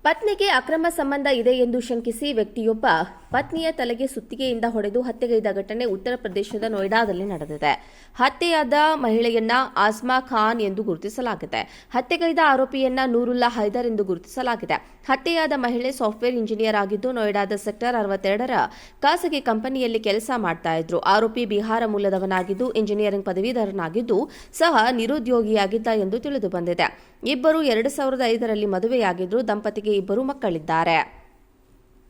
ಪತ್ನಿಗೆ ಅಕ್ರಮ ಸಂಬಂಧ ಇದೆ ಎಂದು ಶಂಕಿಸಿ ವ್ಯಕ್ತಿಯೊಬ್ಬ ಪತ್ನಿಯ ತಲೆಗೆ ಸುತ್ತಿಗೆಯಿಂದ ಹೊಡೆದು ಹತ್ಯೆಗೈದ ಘಟನೆ ಉತ್ತರ ಪ್ರದೇಶದ ನೋಯ್ಡಾದಲ್ಲಿ ನಡೆದಿದೆ. ಹತ್ಯೆಯಾದ ಮಹಿಳೆಯನ್ನ ಆಸ್ಮಾ ಖಾನ್ ಎಂದು ಗುರುತಿಸಲಾಗಿದೆ. ಹತ್ಯೆಗೈದ ಆರೋಪಿಯನ್ನ ನೂರುಲ್ಲಾ ಹೈದರ್ ಎಂದು ಗುರುತಿಸಲಾಗಿದೆ. ಹತ್ಯೆಯಾದ ಮಹಿಳೆ ಸಾಫ್ಟ್ವೇರ್ ಇಂಜಿನಿಯರ್ ಆಗಿದ್ದು ನೋಯ್ಡಾದ ಸೆಕ್ಟರ್ 62ರ ಖಾಸಗಿ ಕಂಪನಿಯಲ್ಲಿ ಕೆಲಸ ಮಾಡ್ತಾ ಇದ್ರು. ಆರೋಪಿ ಬಿಹಾರ ಮೂಲದವನಾಗಿದ್ದು ಇಂಜಿನಿಯರಿಂಗ್ ಪದವೀಧರನಾಗಿದ್ದು ಸಹ ನಿರುದ್ಯೋಗಿಯಾಗಿದ್ದ ಎಂದು ತಿಳಿದು ಬಂದಿದೆ. ಇಬ್ಬರು 2005ರಲ್ಲಿ ಮದುವೆಯಾಗಿದ್ರು. ದಂಪತಿಗೆ ಇಬ್ಬರು ಮಕ್ಕಳಿದ್ದಾರೆ.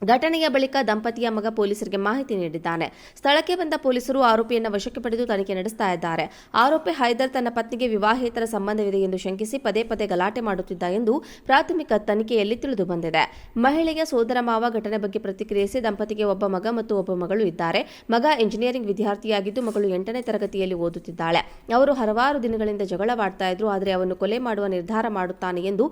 ಘಟನೆಯ ಬಳಿಕ ದಂಪತಿಯ ಮಗ ಪೊಲೀಸರಿಗೆ ಮಾಹಿತಿ ನೀಡಿದ್ದಾನೆ. ಸ್ಥಳಕ್ಕೆ ಬಂದ ಪೊಲೀಸರು ಆರೋಪಿಯನ್ನು ವಶಕ್ಕೆ ಪಡೆದು ತನಿಖೆ ನಡೆಸ್ತಾ ಇದ್ದಾರೆ. ಆರೋಪಿ ಹೈದರ್ ತನ್ನ ಪತ್ನಿಗೆ ವಿವಾಹೇತರ ಸಂಬಂಧವಿದೆ ಎಂದು ಶಂಕಿಸಿ ಪದೇ ಪದೇ ಗಲಾಟೆ ಮಾಡುತ್ತಿದ್ದ ಎಂದು ಪ್ರಾಥಮಿಕ ತನಿಖೆಯಲ್ಲಿ ತಿಳಿದು ಬಂದಿದೆ. ಮಹಿಳೆಯ ಸೋದರ ಮಾವ ಘಟನೆ ಬಗ್ಗೆ ಪ್ರತಿಕ್ರಿಯಿಸಿ ದಂಪತಿಗೆ ಒಬ್ಬ ಮಗ ಮತ್ತು ಒಬ್ಬ ಮಗಳು ಇದ್ದಾರೆ. ಮಗ ಇಂಜಿನಿಯರಿಂಗ್ ವಿದ್ಯಾರ್ಥಿಯಾಗಿದ್ದು ಮಗಳು 8ನೇ ತರಗತಿಯಲ್ಲಿ ಓದುತ್ತಿದ್ದಾಳೆ. ಅವರು ಹಲವಾರು ದಿನಗಳಿಂದ ಜಗಳವಾಡ್ತಾ ಇದ್ರು. ಆದರೆ ಅವನ್ನು ಕೊಲೆ ಮಾಡುವ ನಿರ್ಧಾರ ಮಾಡುತ್ತಾನೆ ಎಂದು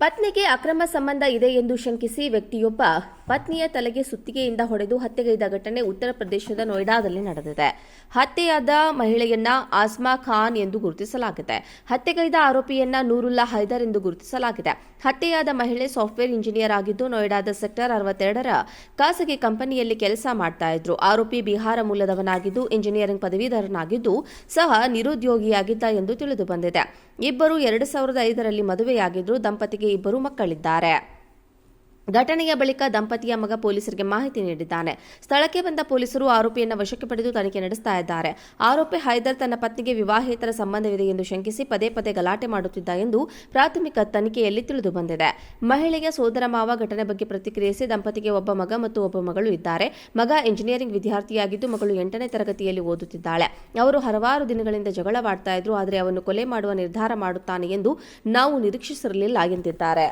ಪತ್ನಿಗೆ ಅಕ್ರಮ ಸಂಬಂಧ ಇದೆ ಎಂದು ಶಂಕಿಸಿ ವ್ಯಕ್ತಿಯೊಬ್ಬ ಪತ್ನಿಯ ತಲೆಗೆ ಸುತ್ತಿಗೆಯಿಂದ ಹೊಡೆದು ಹತ್ಯೆಗೈದ ಘಟನೆ ಉತ್ತರ ಪ್ರದೇಶದ ನೋಯ್ಡಾದಲ್ಲಿ ನಡೆದಿದೆ. ಹತ್ಯೆಯಾದ ಮಹಿಳೆಯನ್ನ ಆಸ್ಮಾ ಖಾನ್ ಎಂದು ಗುರುತಿಸಲಾಗಿದೆ. ಹತ್ಯೆಗೈದ ಆರೋಪಿಯನ್ನ ನೂರುಲ್ಲಾ ಹೈದರ್ ಎಂದು ಗುರುತಿಸಲಾಗಿದೆ. ಹತ್ಯೆಯಾದ ಮಹಿಳೆ ಸಾಫ್ಟ್ವೇರ್ ಇಂಜಿನಿಯರ್ ಆಗಿದ್ದು ನೋಯ್ಡಾದ ಸೆಕ್ಟರ್ 62ರ ಖಾಸಗಿ ಕಂಪನಿಯಲ್ಲಿ ಕೆಲಸ ಮಾಡ್ತಾ ಇದ್ರು. ಆರೋಪಿ ಬಿಹಾರ ಮೂಲದವನಾಗಿದ್ದು ಇಂಜಿನಿಯರಿಂಗ್ ಪದವೀಧರನಾಗಿದ್ದು ಸಹ ನಿರುದ್ಯೋಗಿಯಾಗಿದ್ದ ಎಂದು ತಿಳಿದು ಬಂದಿದೆ. ಇಬ್ಬರು 2005ರಲ್ಲಿ ಮದುವೆಯಾಗಿದ್ರು. ದಂಪತಿಗೆ ಇಬ್ಬರು ಮಕ್ಕಳಿದ್ದಾರೆ. ಘಟನೆಯ ಬಳಿಕ ದಂಪತಿಯ ಮಗ ಪೊಲೀಸರಿಗೆ ಮಾಹಿತಿ ನೀಡಿದ್ದಾನೆ. ಸ್ಥಳಕ್ಕೆ ಬಂದ ಪೊಲೀಸರು ಆರೋಪಿಯನ್ನು ವಶಕ್ಕೆ ಪಡೆದು ತನಿಖೆ ನಡೆಸ್ತಾ ಇದ್ದಾರೆ. ಆರೋಪಿ ಹೈದರ್ ತನ್ನ ಪತ್ನಿಗೆ ವಿವಾಹೇತರ ಸಂಬಂಧವಿದೆ ಎಂದು ಶಂಕಿಸಿ ಪದೇ ಪದೇ ಗಲಾಟೆ ಮಾಡುತ್ತಿದ್ದ ಎಂದು ಪ್ರಾಥಮಿಕ ತನಿಖೆಯಲ್ಲಿ ತಿಳಿದು ಬಂದಿದೆ. ಮಹಿಳೆಯ ಸೋದರ ಮಾವ ಘಟನೆ ಬಗ್ಗೆ ಪ್ರತಿಕ್ರಿಯಿಸಿ ದಂಪತಿಗೆ ಒಬ್ಬ ಮಗ ಮತ್ತು ಒಬ್ಬ ಮಗಳು ಇದ್ದಾರೆ. ಮಗ ಇಂಜಿನಿಯರಿಂಗ್ ವಿದ್ಯಾರ್ಥಿಯಾಗಿದ್ದು ಮಗಳು 8ನೇ ತರಗತಿಯಲ್ಲಿ ಓದುತ್ತಿದ್ದಾಳೆ. ಅವರು ಹಲವಾರು ದಿನಗಳಿಂದ ಜಗಳವಾಡ್ತಾ ಇದ್ರು. ಆದರೆ ಅವನ್ನು ಕೊಲೆ ಮಾಡುವ ನಿರ್ಧಾರ ಮಾಡುತ್ತಾನೆ ಎಂದು ನಾವು ನಿರೀಕ್ಷಿಸಿರಲಿಲ್ಲ ಎಂದಿದ್ದಾರೆ.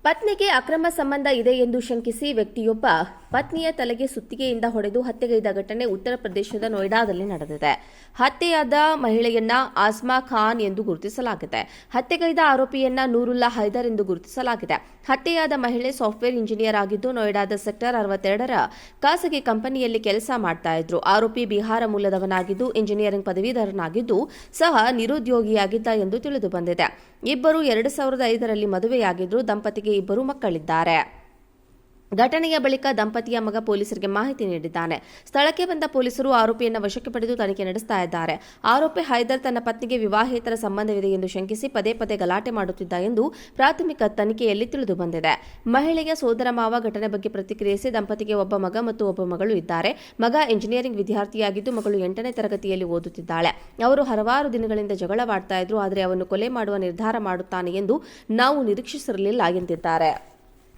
ಪತ್ನಿಗೆ ಅಕ್ರಮ ಸಂಬಂಧ ಇದೆ ಎಂದು ಶಂಕಿಸಿ ವ್ಯಕ್ತಿಯೊಬ್ಬ ಪತ್ನಿಯ ತಲೆಗೆ ಸುತ್ತಿಗೆಯಿಂದ ಹೊಡೆದು ಹತ್ಯೆಗೈದ ಘಟನೆ ಉತ್ತರ ಪ್ರದೇಶದ ನೋಯ್ಡಾದಲ್ಲಿ ನಡೆದಿದೆ. ಹತ್ಯೆಯಾದ ಮಹಿಳೆಯನ್ನ ಆಸ್ಮಾ ಖಾನ್ ಎಂದು ಗುರುತಿಸಲಾಗಿದೆ. ಹತ್ಯೆಗೈದ ಆರೋಪಿಯನ್ನ ನೂರುಲ್ಲಾ ಹೈದರ್ ಎಂದು ಗುರುತಿಸಲಾಗಿದೆ. ಹತ್ಯೆಯಾದ ಮಹಿಳೆ ಸಾಫ್ಟ್ವೇರ್ ಇಂಜಿನಿಯರ್ ಆಗಿದ್ದು ನೋಯ್ಡಾದ ಸೆಕ್ಟರ್ 62ರ ಖಾಸಗಿ ಕಂಪನಿಯಲ್ಲಿ ಕೆಲಸ ಮಾಡ್ತಾ ಇದ್ರು. ಆರೋಪಿ ಬಿಹಾರ ಮೂಲದವನಾಗಿದ್ದು ಇಂಜಿನಿಯರಿಂಗ್ ಪದವೀಧರನಾಗಿದ್ದು ಸಹ ನಿರುದ್ಯೋಗಿಯಾಗಿದ್ದ ಎಂದು ತಿಳಿದು ಬಂದಿದೆ. ಇಬ್ಬರು 2005ರಲ್ಲಿ ಮದುವೆಯಾಗಿದ್ರು. ದಂಪತಿಗೆ ಇಬ್ಬರು ಮಕ್ಕಳಿದ್ದಾರೆ. ಘಟನೆಯ ಬಳಿಕ ದಂಪತಿಯ ಮಗ ಪೊಲೀಸರಿಗೆ ಮಾಹಿತಿ ನೀಡಿದ್ದಾನೆ. ಸ್ಥಳಕ್ಕೆ ಬಂದ ಪೊಲೀಸರು ಆರೋಪಿಯನ್ನು ವಶಕ್ಕೆ ಪಡೆದು ತನಿಖೆ ನಡೆಸ್ತಾ ಇದ್ದಾರೆ. ಆರೋಪಿ ಹೈದರ್ ತನ್ನ ಪತ್ನಿಗೆ ವಿವಾಹೇತರ ಸಂಬಂಧವಿದೆ ಎಂದು ಶಂಕಿಸಿ ಪದೇ ಪದೇ ಗಲಾಟೆ ಮಾಡುತ್ತಿದ್ದ ಎಂದು ಪ್ರಾಥಮಿಕ ತನಿಖೆಯಲ್ಲಿ ತಿಳಿದು ಬಂದಿದೆ. ಮಹಿಳೆಯ ಸೋದರ ಮಾವ ಘಟನೆ ಬಗ್ಗೆ ಪ್ರತಿಕ್ರಿಯಿಸಿ ದಂಪತಿಗೆ ಒಬ್ಬ ಮಗ ಮತ್ತು ಒಬ್ಬ ಮಗಳು ಇದ್ದಾರೆ. ಮಗ ಇಂಜಿನಿಯರಿಂಗ್ ವಿದ್ಯಾರ್ಥಿಯಾಗಿದ್ದು ಮಗಳು 8ನೇ ತರಗತಿಯಲ್ಲಿ ಓದುತ್ತಿದ್ದಾಳೆ. ಅವರು ಹಲವಾರು ದಿನಗಳಿಂದ ಜಗಳವಾಡ್ತಾ ಇದ್ರು. ಆದರೆ ಅವನ್ನು ಕೊಲೆ ಮಾಡುವ ನಿರ್ಧಾರ ಮಾಡುತ್ತಾನೆ ಎಂದು ನಾವು ನಿರೀಕ್ಷಿಸಿರಲಿಲ್ಲ ಎಂದಿದ್ದಾರೆ.